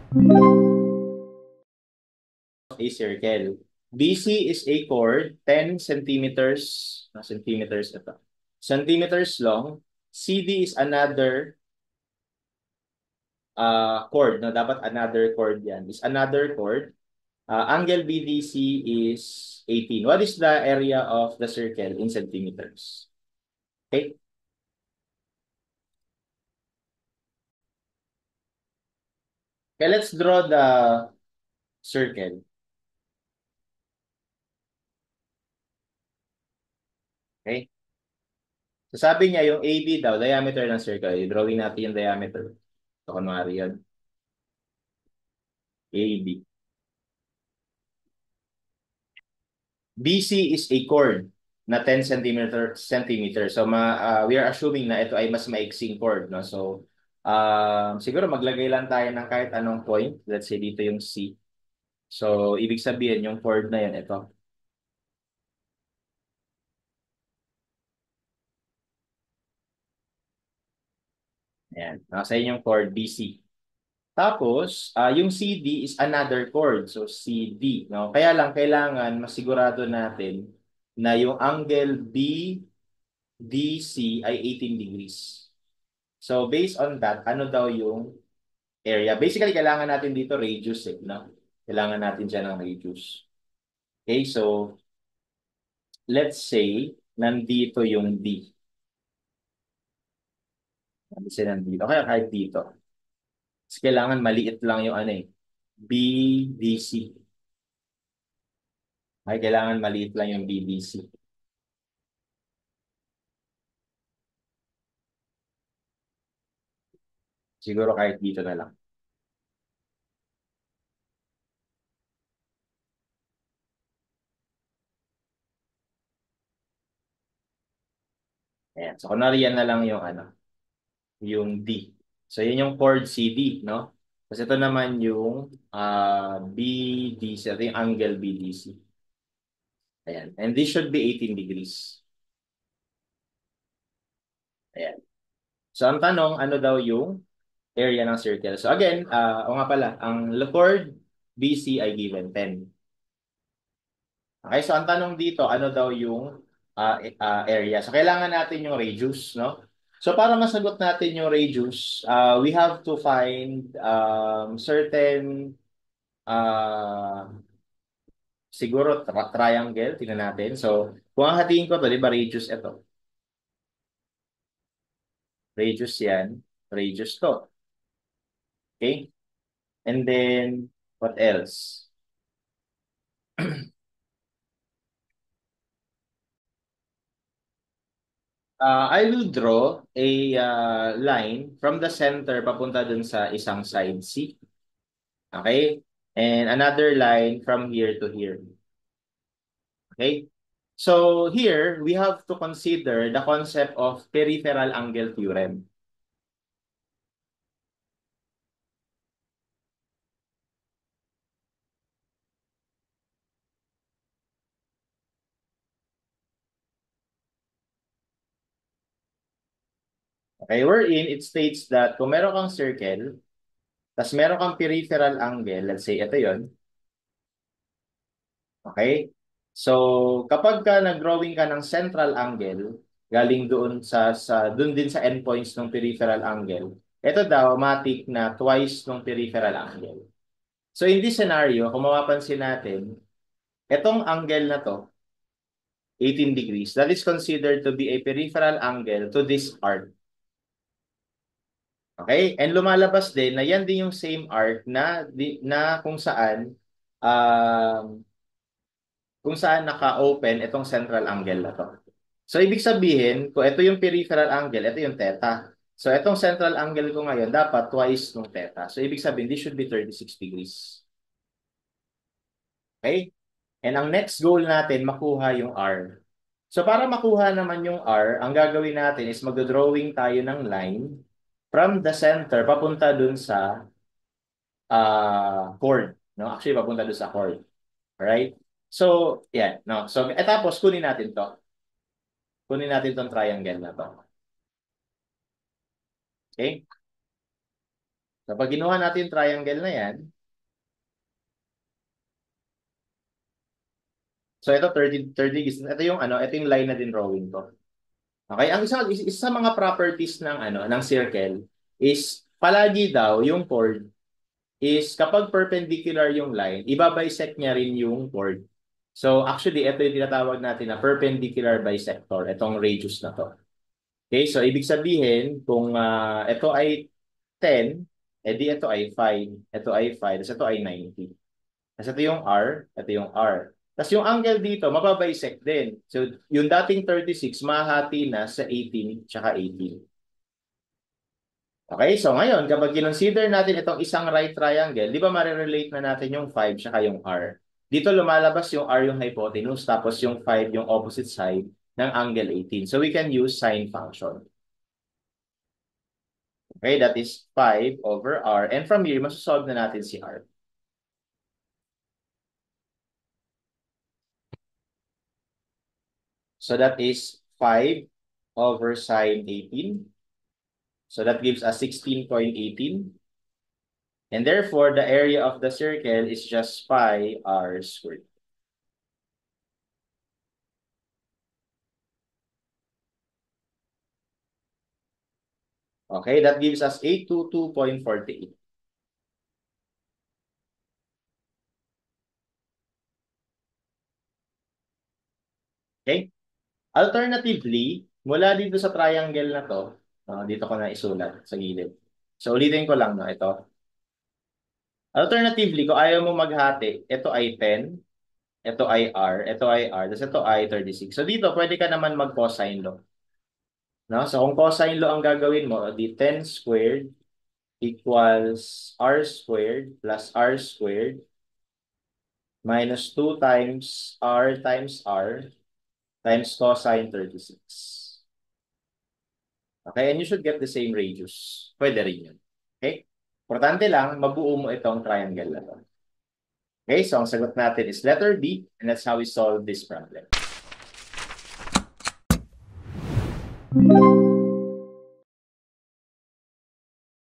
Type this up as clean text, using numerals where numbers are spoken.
A circle. BC is a chord 10 centimeters, centimeters ito, centimeters long. CD is another chord, no? Dapat another chord yan. Is another chord. Angle BDC is 18. What is the area of the circle in centimeters? Okay? Okay, let's draw the circle. Okay? So sabi niya yung AB daw, diameter ng circle. I-drawing natin yung diameter. So, kunwari yun. AB. BC is a chord na 10 centimeter. So we are assuming na ito ay mas maiksing chord, no? So siguro maglagay lang tayo ng kahit anong point. Let's say dito yung C. So ibig sabihin yung chord na yan ito. Ayan. Nasa yung chord BC. Tapos, yung CD is another chord. So, CD. No? Kaya lang, kailangan masigurado natin na yung angle BDC ay 18 degrees. So, based on that, ano daw yung area? Basically, kailangan natin dito radius. No? Kailangan natin dyan ng radius. Okay, so, let's say, nandito yung D. Kasi nandito. Kaya kahit dito. Kasi kailangan maliit lang yung ano BDC. Ay, kailangan maliit lang yung BDC. Siguro kahit dito na lang. Ayan. So, kunwari yan na lang yung yung D. So, yun yung chord CD, no? Kasi ito naman yung BDC. Ito yung angle BDC. Ayan. And this should be 18 degrees. Ayan. So, ang tanong, ano daw yung area ng circle? So, again, o nga pala, ang chord BC ay given 10. Okay, so ang tanong dito, ano daw yung area? So kailangan natin yung radius, no? So para masagot natin yung radius, we have to find certain uh, siguro triangle, tingnan natin. So kung ang hatiin ko to, di ba radius ito? Radius yan, radius to. Okay? And then, what else? I will draw a line from the center papunta dun sa isang side C. Okay? And another line from here to here. Okay? So here, we have to consider the concept of peripheral angle theorem. Okay, wherein it states that kung meron kang circle, tas meron kang peripheral angle, let's say ito yon. Okay? So, kapag ka nag-drawing ka ng central angle, galing doon doon din sa endpoints ng peripheral angle, ito daw matik na twice ng peripheral angle. So in this scenario, kung mapapansin natin, itong angle na to, 18 degrees, that is considered to be a peripheral angle to this arc. Okay? And lumalabas din na yan din yung same arc na um, kung saan naka-open itong central angle na to. So ibig sabihin, kung ito yung peripheral angle, ito yung theta. So itong central angle ko ngayon dapat twice ng theta. So ibig sabihin, this should be 36 degrees. Okay? And ang next goal natin, makuha yung R. So para makuha naman yung R, ang gagawin natin is magdodrawing tayo ng line from the center papunta dun sa chord. No? Actually, papunta dun sa chord. Alright? So, yeah. No? So, tapos kunin natin to. Kunin natin tong triangle na to. Okay? So, pag ginawa natin yung triangle na yan, so ito 30 degrees. Ito yung ano, ito yung line na din drawing ko. Okay, ang isa sa mga properties ng ano, ng circle is palagi daw yung chord is kapag perpendicular yung line, ibabisect niya rin yung chord. So actually, ito yung tinatawag natin na perpendicular bisector, itong radius na to. Okay, so ibig sabihin, kung ito ay 10, edi ito ay 5, ito ay 5, tapos ito ay 90. Tapos ito yung R, ito yung R. Tapos yung angle dito, mababisect din. So yung dating 36, mahati na sa 18 tsaka 18. Okay, so ngayon, kapag kinonsider natin itong isang right triangle, di ba marirelate na natin yung 5 tsaka yung R? Dito lumalabas yung R yung hypotenuse, tapos yung 5 yung opposite side ng angle 18. So we can use sine function. Okay, that is 5 over R. And from here, masasolve na natin si R. So that is 5 over sine 18. So that gives us 16.18. And therefore, the area of the circle is just pi r squared. Okay, that gives us 822.48. Okay? Alternatively, mula dito sa triangle na to, dito ko na isulat sa gilid. So, ulitin ko lang, no, ito. Alternatively, kung ayaw mo maghati, ito ay 10, ito ay R, tapos ito ay 36. So, dito, pwede ka naman mag-cosine law. No? So, kung cosine law ang gagawin mo, di 10 squared equals R squared plus R squared minus 2 times R times cosine 36. Okay, and you should get the same radius. Pwede rin yun. Okay? Importante lang, mabuo mo itong triangle na to. Okay, so ang sagot natin is letter B, and that's how we solve this problem.